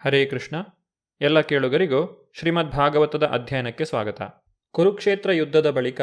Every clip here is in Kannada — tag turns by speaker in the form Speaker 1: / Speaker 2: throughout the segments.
Speaker 1: ಹರೇ ಕೃಷ್ಣ. ಎಲ್ಲ ಕೇಳುಗರಿಗೂ ಶ್ರೀಮದ್ ಭಾಗವತದ ಅಧ್ಯಯನಕ್ಕೆ ಸ್ವಾಗತ. ಕುರುಕ್ಷೇತ್ರ ಯುದ್ಧದ ಬಳಿಕ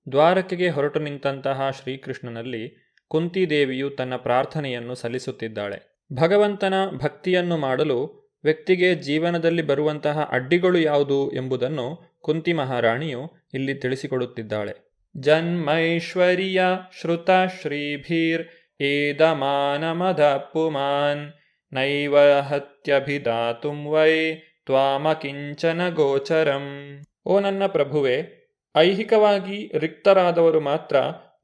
Speaker 1: ದ್ವಾರಕೆಗೆ ಹೊರಟು ನಿಂತಹ ಶ್ರೀಕೃಷ್ಣನಲ್ಲಿ ಕುಂತಿದೇವಿಯು ತನ್ನ ಪ್ರಾರ್ಥನೆಯನ್ನು ಸಲ್ಲಿಸುತ್ತಿದ್ದಾಳೆ. ಭಗವಂತನ ಭಕ್ತಿಯನ್ನು ಮಾಡಲು ವ್ಯಕ್ತಿಗೆ ಜೀವನದಲ್ಲಿ ಬರುವಂತಹ ಅಡ್ಡಿಗಳು ಯಾವುದು ಎಂಬುದನ್ನು ಕುಂತಿ ಮಹಾರಾಣಿಯು ಇಲ್ಲಿ ತಿಳಿಸಿಕೊಡುತ್ತಿದ್ದಾಳೆ. ಜನ್ಮೈಶ್ವರ್ಯ ಶ್ರುತ ಶ್ರೀಭೀರ್ ಏದಮಾನಮದ ಪುಮಾನ್ ನೈವ ಹತ್ಯಭಿಧಾತುಂ ವೈ ತ್ವಾಮಕಿಂಚನ ಗೋಚರಂ. ಓ ನನ್ನ ಪ್ರಭುವೆ, ಐಹಿಕವಾಗಿ ರಿಕ್ತರಾದವರು ಮಾತ್ರ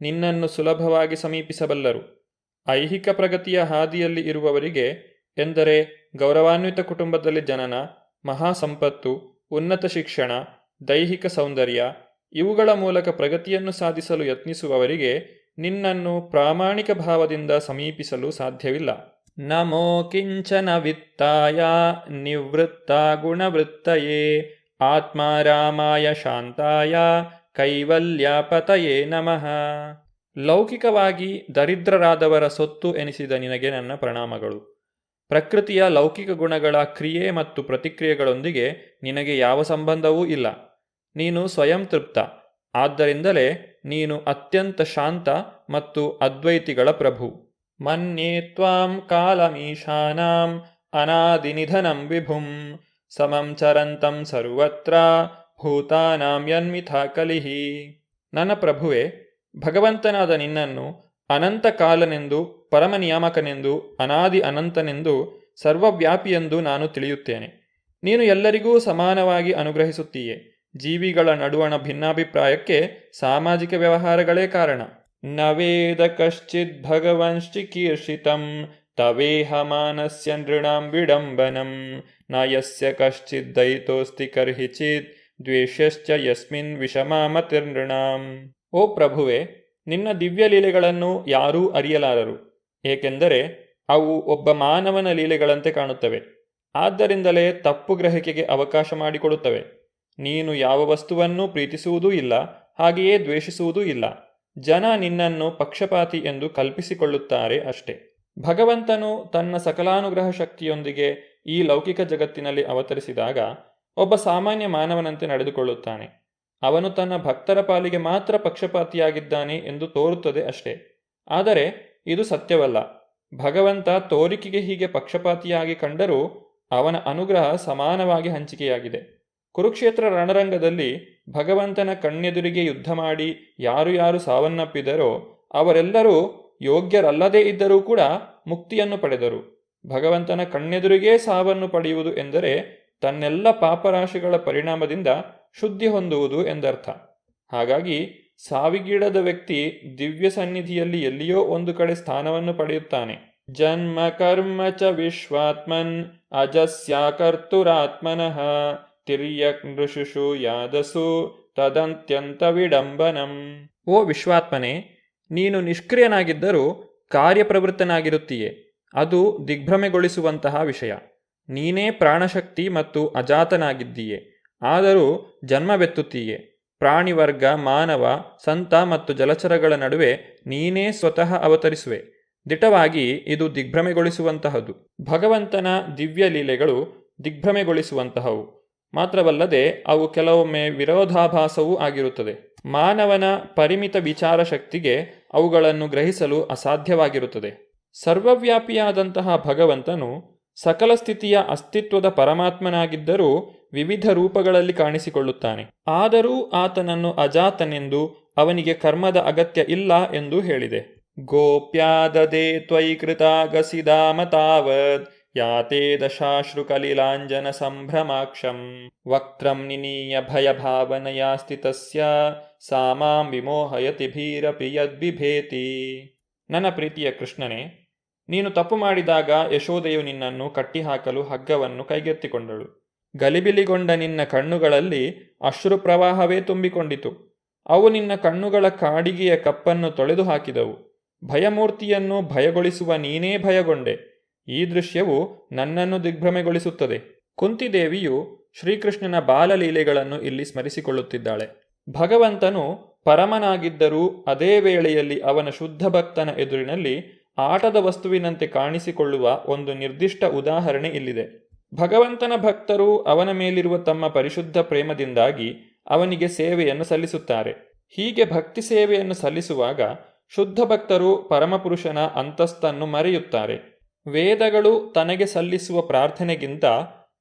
Speaker 1: ನಿನ್ನನ್ನು ಸುಲಭವಾಗಿ ಸಮೀಪಿಸಬಲ್ಲರು. ಐಹಿಕ ಪ್ರಗತಿಯ ಹಾದಿಯಲ್ಲಿ ಇರುವವರಿಗೆ, ಎಂದರೆ ಗೌರವಾನ್ವಿತ ಕುಟುಂಬದಲ್ಲಿ ಜನನ, ಮಹಾಸಂಪತ್ತು, ಉನ್ನತ ಶಿಕ್ಷಣ, ದೈಹಿಕ ಸೌಂದರ್ಯ ಇವುಗಳ ಮೂಲಕ ಪ್ರಗತಿಯನ್ನು ಸಾಧಿಸಲು ಯತ್ನಿಸುವವರಿಗೆ ನಿನ್ನನ್ನು ಪ್ರಾಮಾಣಿಕ ಭಾವದಿಂದ ಸಮೀಪಿಸಲು ಸಾಧ್ಯವಿಲ್ಲ. ನಮೋ ಕಿಂಚನ ವಿತ್ತಾಯ ನಿವೃತ್ತ ಗುಣವೃತ್ತಯೇ ಆತ್ಮಾರಾಮಾಯ ಶಾಂತಾಯ ಕೈವಲ್ಯಪತಯೇ ನಮಃ. ಲೌಕಿಕವಾಗಿ ದರಿದ್ರರಾದವರ ಸೊತ್ತು ಎನಿಸಿದ ನಿನಗೆ ನನ್ನ ಪ್ರಣಾಮಗಳು. ಪ್ರಕೃತಿಯ ಲೌಕಿಕ ಗುಣಗಳ ಕ್ರಿಯೆ ಮತ್ತು ಪ್ರತಿಕ್ರಿಯೆಗಳೊಂದಿಗೆ ನಿನಗೆ ಯಾವ ಸಂಬಂಧವೂ ಇಲ್ಲ. ನೀನು ಸ್ವಯಂ ತೃಪ್ತ. ಆದ್ದರಿಂದಲೇ ನೀನು ಅತ್ಯಂತ ಶಾಂತ ಮತ್ತು ಅದ್ವೈತಿಗಳ ಪ್ರಭು. ಮನ್ಯೇ ತ್ವಾಂ ಕಾಲಮೀಶಾನಾಂ ಅನಾದಿನಿಧನಂ ವಿಭುಂ ಸಮಂ ಚರಂತಂ ಸರ್ವತ್ರ ಭೂತಾನಾಂ ಯನ್ಮಿಥಾ ಕಲಿಹಿ. ನನ್ನ ಪ್ರಭುವೆ, ಭಗವಂತನಾದ ನಿನ್ನನ್ನು ಅನಂತ ಕಾಲನೆಂದು, ಪರಮ ನಿಯಾಮಕನೆಂದು, ಅನಾದಿ ಅನಂತನೆಂದು, ಸರ್ವವ್ಯಾಪಿಯೆಂದು ನಾನು ತಿಳಿಯುತ್ತೇನೆ. ನೀನು ಎಲ್ಲರಿಗೂ ಸಮಾನವಾಗಿ ಅನುಗ್ರಹಿಸುತ್ತೀಯೆ. ಜೀವಿಗಳ ನಡುವಣ ಭಿನ್ನಾಭಿಪ್ರಾಯಕ್ಕೆ ಸಾಮಾಜಿಕ ವ್ಯವಹಾರಗಳೇ ಕಾರಣ. ನ ವೇದ ಕಶ್ಚಿದ್ ಭಗವಂಶ್ಚಿಕೀರ್ಷಿತಂ ತವೇಹ ಮಾನಸ್ಯ ನೃಣಾಂ ವಿಡಂಬನಂ ನ ಯಸ್ಯ ಕಶ್ಚಿದ್ ದಯಿತೋಸ್ತಿ ಕರ್ಹಿಚಿತ್ ದ್ವೇಷ್ಯಶ್ಚ ಯಸ್ಮಿನ್ ವಿಷಮಾಮತಿರ್ನೃಣಾಂ. ಓ ಪ್ರಭುವೆ, ನಿನ್ನ ದಿವ್ಯ ಲೀಲೆಗಳನ್ನು ಯಾರೂ ಅರಿಯಲಾರರು, ಏಕೆಂದರೆ ಅವು ಒಬ್ಬ ಮಾನವನ ಲೀಲೆಗಳಂತೆ ಕಾಣುತ್ತವೆ. ಆದ್ದರಿಂದಲೇ ತಪ್ಪು ಗ್ರಹಿಕೆಗೆ ಅವಕಾಶ ಮಾಡಿಕೊಡುತ್ತವೆ. ನೀನು ಯಾವ ವಸ್ತುವನ್ನೂ ಪ್ರೀತಿಸುವುದೂ ಇಲ್ಲ, ಹಾಗೆಯೇ ದ್ವೇಷಿಸುವುದೂ ಇಲ್ಲ. ಜನ ನಿನ್ನನ್ನು ಪಕ್ಷಪಾತಿ ಎಂದು ಕಲ್ಪಿಸಿಕೊಳ್ಳುತ್ತಾರೆ ಅಷ್ಟೆ. ಭಗವಂತನು ತನ್ನ ಸಕಲಾನುಗ್ರಹ ಶಕ್ತಿಯೊಂದಿಗೆ ಈ ಲೌಕಿಕ ಜಗತ್ತಿನಲ್ಲಿ ಅವತರಿಸಿದಾಗ ಒಬ್ಬ ಸಾಮಾನ್ಯ ಮಾನವನಂತೆ ನಡೆದುಕೊಳ್ಳುತ್ತಾನೆ. ಅವನು ತನ್ನ ಭಕ್ತರ ಪಾಲಿಗೆ ಮಾತ್ರ ಪಕ್ಷಪಾತಿಯಾಗಿದ್ದಾನೆ ಎಂದು ತೋರುತ್ತದೆ ಅಷ್ಟೇ. ಆದರೆ ಇದು ಸತ್ಯವಲ್ಲ. ಭಗವಂತ ತೋರಿಕೆಗೆ ಹೀಗೆ ಪಕ್ಷಪಾತಿಯಾಗಿ ಕಂಡರೂ ಅವನ ಅನುಗ್ರಹ ಸಮಾನವಾಗಿ ಹಂಚಿಕೆಯಾಗಿದೆ. ಕುರುಕ್ಷೇತ್ರ ರಣರಂಗದಲ್ಲಿ ಭಗವಂತನ ಕಣ್ಣೆದುರಿಗೆ ಯುದ್ಧ ಮಾಡಿ ಯಾರು ಯಾರು ಸಾವನ್ನಪ್ಪಿದರೋ ಅವರೆಲ್ಲರೂ ಯೋಗ್ಯರಲ್ಲದೇ ಇದ್ದರೂ ಕೂಡ ಮುಕ್ತಿಯನ್ನು ಪಡೆದರು. ಭಗವಂತನ ಕಣ್ಣೆದುರಿಗೇ ಸಾವನ್ನು ಪಡೆಯುವುದು ಎಂದರೆ ತನ್ನೆಲ್ಲ ಪಾಪರಾಶಿಗಳ ಪರಿಣಾಮದಿಂದ ಶುದ್ಧಿ ಹೊಂದುವುದು ಎಂದರ್ಥ. ಹಾಗಾಗಿ ಸಾವಿಗೀಡದ ವ್ಯಕ್ತಿ ದಿವ್ಯ ಸನ್ನಿಧಿಯಲ್ಲಿ ಎಲ್ಲಿಯೋ ಒಂದು ಕಡೆ ಸ್ಥಾನವನ್ನು ಪಡೆಯುತ್ತಾನೆ. ಜನ್ಮ ಕರ್ಮ ಚ ವಿಶ್ವಾತ್ಮನ್ ಅಜಸ್ಯಾಕರ್ತುರಾತ್ಮನಃ ತಿರ್ಯಕ್ ನೃಷುಷು ಯಾದಸು ತದಂತ್ಯಂತ ವಿಡಂಬನಂ. ಓ ವಿಶ್ವಾತ್ಮನೇ, ನೀನು ನಿಷ್ಕ್ರಿಯನಾಗಿದ್ದರೂ ಕಾರ್ಯಪ್ರವೃತ್ತನಾಗಿರುತ್ತೀಯೆ. ಅದು ದಿಗ್ಭ್ರಮೆಗೊಳಿಸುವಂತಹ ವಿಷಯ. ನೀನೇ ಪ್ರಾಣಶಕ್ತಿ ಮತ್ತು ಅಜಾತನಾಗಿದ್ದೀಯೆ, ಆದರೂ ಜನ್ಮವೆತ್ತುತ್ತೀಯೆ. ಪ್ರಾಣಿವರ್ಗ, ಮಾನವ, ಸಂತ ಮತ್ತು ಜಲಚರಗಳ ನಡುವೆ ನೀನೇ ಸ್ವತಃ ಅವತರಿಸುವೆ. ದಿಟವಾಗಿ ಇದು ದಿಗ್ಭ್ರಮೆಗೊಳಿಸುವಂತಹದ್ದು. ಭಗವಂತನ ದಿವ್ಯ ಲೀಲೆಗಳು ದಿಗ್ಭ್ರಮೆಗೊಳಿಸುವಂತಹವು ಮಾತ್ರವಲ್ಲದೆ ಅವು ಕೆಲವೊಮ್ಮೆ ವಿರೋಧಾಭಾಸವೂ ಆಗಿರುತ್ತದೆ. ಮಾನವನ ಪರಿಮಿತ ವಿಚಾರ ಶಕ್ತಿಗೆ ಅವುಗಳನ್ನು ಗ್ರಹಿಸಲು ಅಸಾಧ್ಯವಾಗಿರುತ್ತದೆ. ಸರ್ವವ್ಯಾಪಿಯಾದಂತಹ ಭಗವಂತನು ಸಕಲ ಸ್ಥಿತಿಯ ಅಸ್ತಿತ್ವದ ಪರಮಾತ್ಮನಾಗಿದ್ದರೂ ವಿವಿಧ ರೂಪಗಳಲ್ಲಿ ಕಾಣಿಸಿಕೊಳ್ಳುತ್ತಾನೆ. ಆದರೂ ಆತನನ್ನು ಅಜಾತನೆಂದು, ಅವನಿಗೆ ಕರ್ಮದ ಅಗತ್ಯ ಇಲ್ಲ ಎಂದು ಹೇಳಿದೆ. ಗೋಪ್ಯಾದದೆ ತ್ವಯಿ ಕೃತಾಗಸಿದಾಮ ತಾವದ್ ಯಾತೆ ದಶಾಶ್ರು ಕಲಿಲಾಂಜನ ಸಂಭ್ರಮಾಕ್ಷಂ ವಕ್ತ್ರಂ ನಿನೀಯ ಭಯಭಾವನಯಾ ಸ್ಥಿತಸ್ಯ ಸಾಮಾಂ ವಿಮೋಹಯತಿ ಭೀರಪಿ ಯದ್ಬಿಭೇತಿ. ನನ್ನ ಪ್ರೀತಿಯ ಕೃಷ್ಣನೇ, ನೀನು ತಪ್ಪು ಮಾಡಿದಾಗ ಯಶೋದೆಯು ನಿನ್ನನ್ನು ಕಟ್ಟಿಹಾಕಲು ಹಗ್ಗವನ್ನು ಕೈಗೆತ್ತಿಕೊಂಡಳು. ಗಲಿಬಿಲಿಗೊಂಡ ನಿನ್ನ ಕಣ್ಣುಗಳಲ್ಲಿ ಅಶ್ರು ಪ್ರವಾಹವೇ ತುಂಬಿಕೊಂಡಿತು. ಅವು ನಿನ್ನ ಕಣ್ಣುಗಳ ಕಾಡಿಗೆಯ ಕಪ್ಪನ್ನು ತೊಳೆದು ಹಾಕಿದವು. ಭಯಮೂರ್ತಿಯನ್ನು ಭಯಗೊಳಿಸುವ ನೀನೇ ಭಯಗೊಂಡೆ. ಈ ದೃಶ್ಯವು ನನ್ನನ್ನು ದಿಗ್ಭ್ರಮೆಗೊಳಿಸುತ್ತದೆ. ಕುಂತಿದೇವಿಯು ಶ್ರೀಕೃಷ್ಣನ ಬಾಲಲೀಲೆಗಳನ್ನು ಇಲ್ಲಿ ಸ್ಮರಿಸಿಕೊಳ್ಳುತ್ತಿದ್ದಾಳೆ. ಭಗವಂತನು ಪರಮನಾಗಿದ್ದರೂ ಅದೇ ವೇಳೆಯಲ್ಲಿ ಅವನ ಶುದ್ಧ ಭಕ್ತನ ಎದುರಿನಲ್ಲಿ ಆಟದ ವಸ್ತುವಿನಂತೆ ಕಾಣಿಸಿಕೊಳ್ಳುವ ಒಂದು ನಿರ್ದಿಷ್ಟ ಉದಾಹರಣೆ ಇಲ್ಲಿದೆ. ಭಗವಂತನ ಭಕ್ತರು ಅವನ ಮೇಲಿರುವ ತಮ್ಮ ಪರಿಶುದ್ಧ ಪ್ರೇಮದಿಂದಾಗಿ ಅವನಿಗೆ ಸೇವೆಯನ್ನು ಸಲ್ಲಿಸುತ್ತಾರೆ. ಹೀಗೆ ಭಕ್ತಿ ಸೇವೆಯನ್ನು ಸಲ್ಲಿಸುವಾಗ ಶುದ್ಧ ಭಕ್ತರು ಪರಮಪುರುಷನ ಅಂತಸ್ತನ್ನು ಮರೆಯುತ್ತಾರೆ. ವೇದಗಳು ತನಗೆ ಸಲ್ಲಿಸುವ ಪ್ರಾರ್ಥನೆಗಿಂತ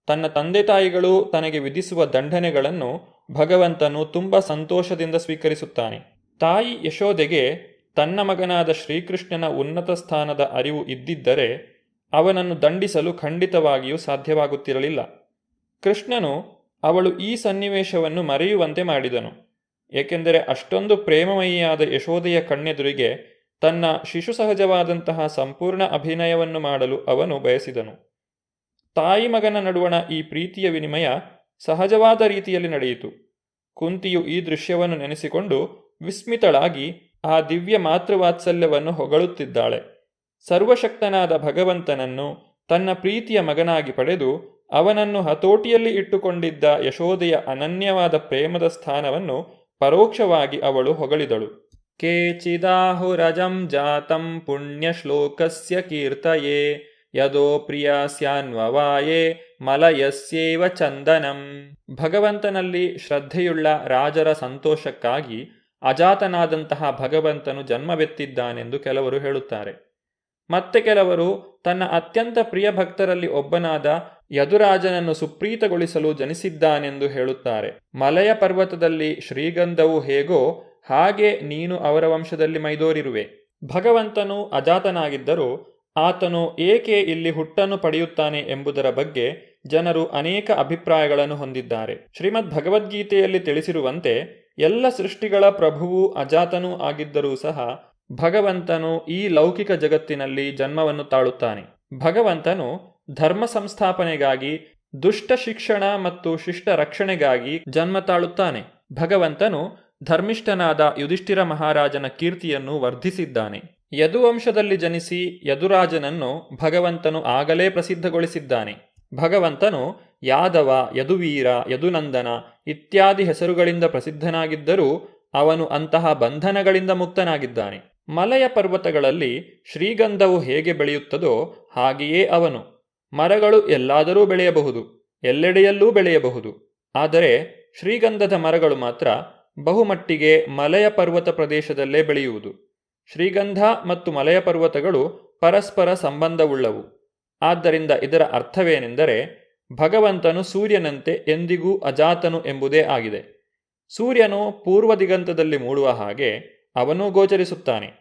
Speaker 1: ತನ್ನ ತಂದೆ ತಾಯಿಗಳು ತನಗೆ ವಿಧಿಸುವ ದಂಡನೆಗಳನ್ನು ಭಗವಂತನು ತುಂಬ ಸಂತೋಷದಿಂದ ಸ್ವೀಕರಿಸುತ್ತಾನೆ. ತಾಯಿ ಯಶೋದೆಗೆ ತನ್ನ ಮಗನಾದ ಶ್ರೀಕೃಷ್ಣನ ಉನ್ನತ ಸ್ಥಾನದ ಅರಿವು ಇದ್ದಿದ್ದರೆ ಅವನನ್ನು ದಂಡಿಸಲು ಖಂಡಿತವಾಗಿಯೂ ಸಾಧ್ಯವಾಗುತ್ತಿರಲಿಲ್ಲ. ಕೃಷ್ಣನು ಅವಳು ಈ ಸನ್ನಿವೇಶವನ್ನು ಮರೆಯುವಂತೆ ಮಾಡಿದನು. ಏಕೆಂದರೆ ಅಷ್ಟೊಂದು ಪ್ರೇಮಮಯಿಯಾದ ಯಶೋದೆಯ ಕಣ್ಣೆದುರಿಗೆ ತನ್ನ ಶಿಶು ಸಹಜವಾದಂತಹ ಸಂಪೂರ್ಣ ಅಭಿನಯವನ್ನು ಮಾಡಲು ಅವನು ಬಯಸಿದನು. ತಾಯಿ ಮಗನ ನಡುವಣ ಈ ಪ್ರೀತಿಯ ವಿನಿಮಯ ಸಹಜವಾದ ರೀತಿಯಲ್ಲಿ ನಡೆಯಿತು. ಕುಂತಿಯು ಈ ದೃಶ್ಯವನ್ನು ನೆನೆಸಿಕೊಂಡು ವಿಸ್ಮಿತಳಾಗಿ ಆ ದಿವ್ಯ ಮಾತೃವಾತ್ಸಲ್ಯವನ್ನು ಹೊಗಳುತ್ತಿದ್ದಾಳೆ. ಸರ್ವಶಕ್ತನಾದ ಭಗವಂತನನ್ನು ತನ್ನ ಪ್ರೀತಿಯ ಮಗನಾಗಿ ಪಡೆದು ಅವನನ್ನು ಹತೋಟಿಯಲ್ಲಿ ಇಟ್ಟುಕೊಂಡಿದ್ದ ಯಶೋದೆಯ ಅನನ್ಯವಾದ ಪ್ರೇಮದ ಸ್ಥಾನವನ್ನು ಪರೋಕ್ಷವಾಗಿ ಅವಳು ಹೊಗಳಿದಳು. ಕೇಚಿದಾಹುರಜಂ ಜಾತಂ ಪುಣ್ಯ ಶ್ಲೋಕಸ್ಯ ಕೀರ್ತಯೇ ಯದೋ ಪ್ರಿಯ ಸ್ಯಾನ್ವವಾಯೇ ಮಲಯಸ್ಯೇವ ಚಂದನಂ. ಭಗವಂತನಲ್ಲಿ ಶ್ರದ್ಧೆಯುಳ್ಳ ರಾಜರ ಸಂತೋಷಕ್ಕಾಗಿ ಅಜಾತನಾದಂತಹ ಭಗವಂತನು ಜನ್ಮವೆತ್ತಿದ್ದಾನೆಂದು ಕೆಲವರು ಹೇಳುತ್ತಾರೆ. ಮತ್ತೆ ಕೆಲವರು ತನ್ನ ಅತ್ಯಂತ ಪ್ರಿಯ ಭಕ್ತರಲ್ಲಿ ಒಬ್ಬನಾದ ಯದುರಾಜನನ್ನು ಸುಪ್ರೀತಗೊಳಿಸಲು ಜನಿಸಿದ್ದಾನೆಂದು ಹೇಳುತ್ತಾರೆ. ಮಲಯ ಪರ್ವತದಲ್ಲಿ ಶ್ರೀಗಂಧವು ಹೇಗೋ ಹಾಗೆ ನೀನು ಅವರ ವಂಶದಲ್ಲಿ ಮೈದೋರಿರುವೆ. ಭಗವಂತನು ಅಜಾತನಾಗಿದ್ದರೂ ಆತನು ಏಕೆ ಇಲ್ಲಿ ಹುಟ್ಟನ್ನು ಪಡೆಯುತ್ತಾನೆ ಎಂಬುದರ ಬಗ್ಗೆ ಜನರು ಅನೇಕ ಅಭಿಪ್ರಾಯಗಳನ್ನು ಹೊಂದಿದ್ದಾರೆ. ಶ್ರೀಮದ್ ಭಗವದ್ಗೀತೆಯಲ್ಲಿ ತಿಳಿಸಿರುವಂತೆ ಎಲ್ಲ ಸೃಷ್ಟಿಗಳ ಪ್ರಭುವು ಅಜಾತನೂ ಆಗಿದ್ದರೂ ಸಹ ಭಗವಂತನು ಈ ಲೌಕಿಕ ಜಗತ್ತಿನಲ್ಲಿ ಜನ್ಮವನ್ನು ತಾಳುತ್ತಾನೆ. ಭಗವಂತನು ಧರ್ಮ ಸಂಸ್ಥಾಪನೆಗಾಗಿ, ದುಷ್ಟ ಶಿಕ್ಷಣ ಮತ್ತು ಶಿಷ್ಟ ರಕ್ಷಣೆಗಾಗಿ ಜನ್ಮ ತಾಳುತ್ತಾನೆ. ಭಗವಂತನು ಧರ್ಮಿಷ್ಠನಾದ ಯುಧಿಷ್ಠಿರ ಮಹಾರಾಜನ ಕೀರ್ತಿಯನ್ನು ವರ್ಧಿಸಿದ್ದಾನೆ. ಯದುವಂಶದಲ್ಲಿ ಜನಿಸಿ ಯದುರಾಜನನ್ನು ಭಗವಂತನು ಆಗಲೇ ಪ್ರಸಿದ್ಧಗೊಳಿಸಿದ್ದಾನೆ. ಭಗವಂತನು ಯಾದವ, ಯದುವೀರ, ಯದುನಂದನ ಇತ್ಯಾದಿ ಹೆಸರುಗಳಿಂದ ಪ್ರಸಿದ್ಧನಾಗಿದ್ದರೂ ಅವನು ಅಂತಹ ಬಂಧನಗಳಿಂದ ಮುಕ್ತನಾಗಿದ್ದಾನೆ. ಮಲಯ ಪರ್ವತಗಳಲ್ಲಿ ಶ್ರೀಗಂಧವು ಹೇಗೆ ಬೆಳೆಯುತ್ತದೋ ಹಾಗೆಯೇ ಅವನು. ಮರಗಳು ಎಲ್ಲಾದರೂ ಬೆಳೆಯಬಹುದು, ಎಲ್ಲೆಡೆಯಲ್ಲೂ ಬೆಳೆಯಬಹುದು. ಆದರೆ ಶ್ರೀಗಂಧದ ಮರಗಳು ಮಾತ್ರ ಬಹುಮಟ್ಟಿಗೆ ಮಲಯ ಪರ್ವತ ಪ್ರದೇಶದಲ್ಲೇ ಬೆಳೆಯುವುದು. ಶ್ರೀಗಂಧ ಮತ್ತು ಮಲಯ ಪರ್ವತಗಳು ಪರಸ್ಪರ ಸಂಬಂಧವುಳ್ಳವು. ಆದ್ದರಿಂದ ಇದರ ಅರ್ಥವೇನೆಂದರೆ ಭಗವಂತನು ಸೂರ್ಯನಂತೆ ಎಂದಿಗೂ ಅಜಾತನು ಎಂಬುದೇ ಆಗಿದೆ. ಸೂರ್ಯನು ಪೂರ್ವ ದಿಗಂತದಲ್ಲಿ ಮೂಡುವ ಹಾಗೆ ಅವನು ಗೋಚರಿಸುತ್ತಾನೆ.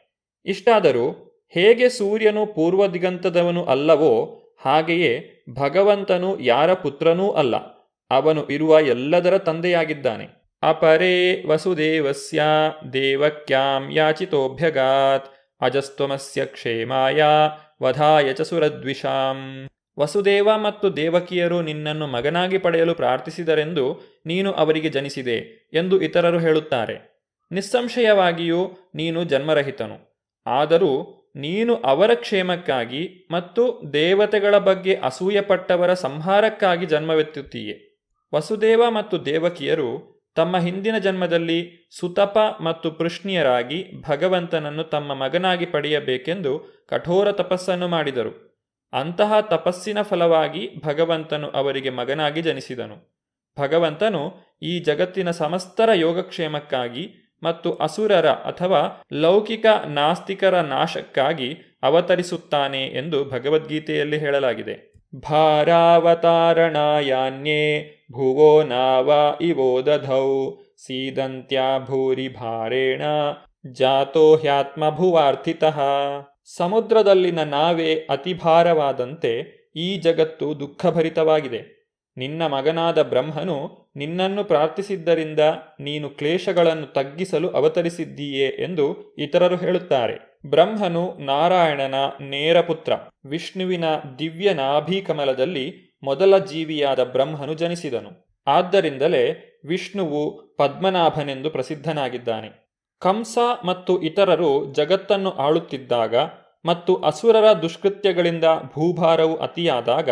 Speaker 1: ಇಷ್ಟಾದರೂ ಹೇಗೆ ಸೂರ್ಯನು ಪೂರ್ವ ದಿಗಂತದವನು ಅಲ್ಲವೋ ಹಾಗೆಯೇ ಭಗವಂತನು ಯಾರ ಪುತ್ರನೂ ಅಲ್ಲ, ಅವನು ಇರುವ ಎಲ್ಲದರ ತಂದೆಯಾಗಿದ್ದಾನೆ. ಅಪರೇ ವಸುದೇವಸ್ಯ ದೇವಕ್ಯಾಂ ಯಾಚಿತೋಭ್ಯಗಾತ್ ಅಜಸ್ತ್ವಮಸ್ಯ ಕ್ಷೇಮಾಯ ವಧಾಯ ಚ ಸುರದ್ವಿಷಾಂ. ವಸುದೇವ ಮತ್ತು ದೇವಕಿಯರು ನಿನ್ನನ್ನು ಮಗನಾಗಿ ಪಡೆಯಲು ಪ್ರಾರ್ಥಿಸಿದರೆಂದು ನೀನು ಅವರಿಗೆ ಜನಿಸಿದೆ ಎಂದು ಇತರರು ಹೇಳುತ್ತಾರೆ. ನಿಸ್ಸಂಶಯವಾಗಿಯೂ ನೀನು ಜನ್ಮರಹಿತನು. ಆದರೂ ನೀನು ಅವರ ಕ್ಷೇಮಕ್ಕಾಗಿ ಮತ್ತು ದೇವತೆಗಳ ಬಗ್ಗೆ ಅಸೂಯಪಟ್ಟವರ ಸಂಹಾರಕ್ಕಾಗಿ ಜನ್ಮವೆತ್ತುತ್ತೀಯೆ. ವಸುದೇವ ಮತ್ತು ದೇವಕಿಯರು ತಮ್ಮ ಹಿಂದಿನ ಜನ್ಮದಲ್ಲಿ ಸುತಪ ಮತ್ತು ಪೃಶ್ನಿಯರಾಗಿ ಭಗವಂತನನ್ನು ತಮ್ಮ ಮಗನಾಗಿ ಪಡೆಯಬೇಕೆಂದು ಕಠೋರ ತಪಸ್ಸನ್ನು ಮಾಡಿದರು. ಅಂತಹ ತಪಸ್ಸಿನ ಫಲವಾಗಿ ಭಗವಂತನು ಅವರಿಗೆ ಮಗನಾಗಿ ಜನಿಸಿದನು. ಭಗವಂತನು ಈ ಜಗತ್ತಿನ ಸಮಸ್ತರ ಯೋಗಕ್ಷೇಮಕ್ಕಾಗಿ ಮತ್ತು ಅಸುರರ ಅಥವಾ ಲೌಕಿಕ ನಾಸ್ತಿಕರ ನಾಶಕ್ಕಾಗಿ ಅವತರಿಸುತ್ತಾನೆ ಎಂದು ಭಗವದ್ಗೀತೆಯಲ್ಲಿ ಹೇಳಲಾಗಿದೆ. ಭಾರಾವತಾರಣಾಯಾನ್ಯೇ ಭುವೋ ನಾವ ಇವೋ ದಧೌ ಸೀದಂತ್ಯಾ ಭೂರಿ ಭಾರೇಣ ಜಾತೋ ಹ್ಯಾತ್ಮ ಭುವಾರ್ಥಿತಃ. ಸಮುದ್ರದಲ್ಲಿನ ನಾವೇ ಅತಿಭಾರವಾದಂತೆ ಈ ಜಗತ್ತು ದುಃಖಭರಿತವಾಗಿದೆ. ನಿನ್ನ ಮಗನಾದ ಬ್ರಹ್ಮನು ನಿನ್ನನ್ನು ಪ್ರಾರ್ಥಿಸಿದ್ದರಿಂದ ನೀನು ಕ್ಲೇಶಗಳನ್ನು ತಗ್ಗಿಸಲು ಅವತರಿಸಿದ್ದೀಯೆ ಎಂದು ಇತರರು ಹೇಳುತ್ತಾರೆ. ಬ್ರಹ್ಮನು ನಾರಾಯಣನ ನೇರ ಪುತ್ರ. ವಿಷ್ಣುವಿನ ದಿವ್ಯ ನಾಭೀಕಮಲದಲ್ಲಿ ಮೊದಲ ಜೀವಿಯಾದ ಬ್ರಹ್ಮನು ಜನಿಸಿದನು. ಆದ್ದರಿಂದಲೇ ವಿಷ್ಣುವು ಪದ್ಮನಾಭನೆಂದು ಪ್ರಸಿದ್ಧನಾಗಿದ್ದಾನೆ. ಕಂಸ ಮತ್ತು ಇತರರು ಜಗತ್ತನ್ನು ಆಳುತ್ತಿದ್ದಾಗ ಮತ್ತು ಅಸುರರ ದುಷ್ಕೃತ್ಯಗಳಿಂದ ಭೂಭಾರವು ಅತಿಯಾದಾಗ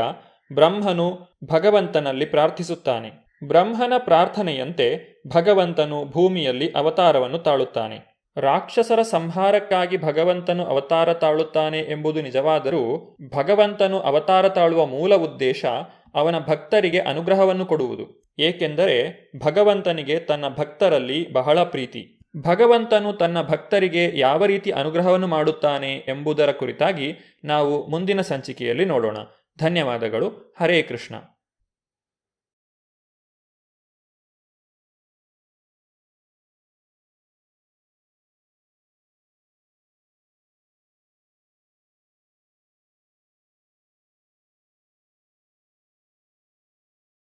Speaker 1: ಬ್ರಹ್ಮನು ಭಗವಂತನಲ್ಲಿ ಪ್ರಾರ್ಥಿಸುತ್ತಾನೆ. ಬ್ರಹ್ಮನ ಪ್ರಾರ್ಥನೆಯಂತೆ ಭಗವಂತನು ಭೂಮಿಯಲ್ಲಿ ಅವತಾರವನ್ನು ತಾಳುತ್ತಾನೆ. ರಾಕ್ಷಸರ ಸಂಹಾರಕ್ಕಾಗಿ ಭಗವಂತನು ಅವತಾರ ತಾಳುತ್ತಾನೆ ಎಂಬುದು ನಿಜವಾದರೂ ಭಗವಂತನು ಅವತಾರ ತಾಳುವ ಮೂಲ ಉದ್ದೇಶ ಅವನ ಭಕ್ತರಿಗೆ ಅನುಗ್ರಹವನ್ನು ಕೊಡುವುದು. ಏಕೆಂದರೆ ಭಗವಂತನಿಗೆ ತನ್ನ ಭಕ್ತರಲ್ಲಿ ಬಹಳ ಪ್ರೀತಿ. ಭಗವಂತನು ತನ್ನ ಭಕ್ತರಿಗೆ ಯಾವ ರೀತಿ ಅನುಗ್ರಹವನ್ನು ಮಾಡುತ್ತಾನೆ ಎಂಬುದರ ಕುರಿತಾಗಿ ನಾವು ಮುಂದಿನ ಸಂಚಿಕೆಯಲ್ಲಿ ನೋಡೋಣ. ಧನ್ಯವಾದಗಳು. ಹರೇ ಕೃಷ್ಣ.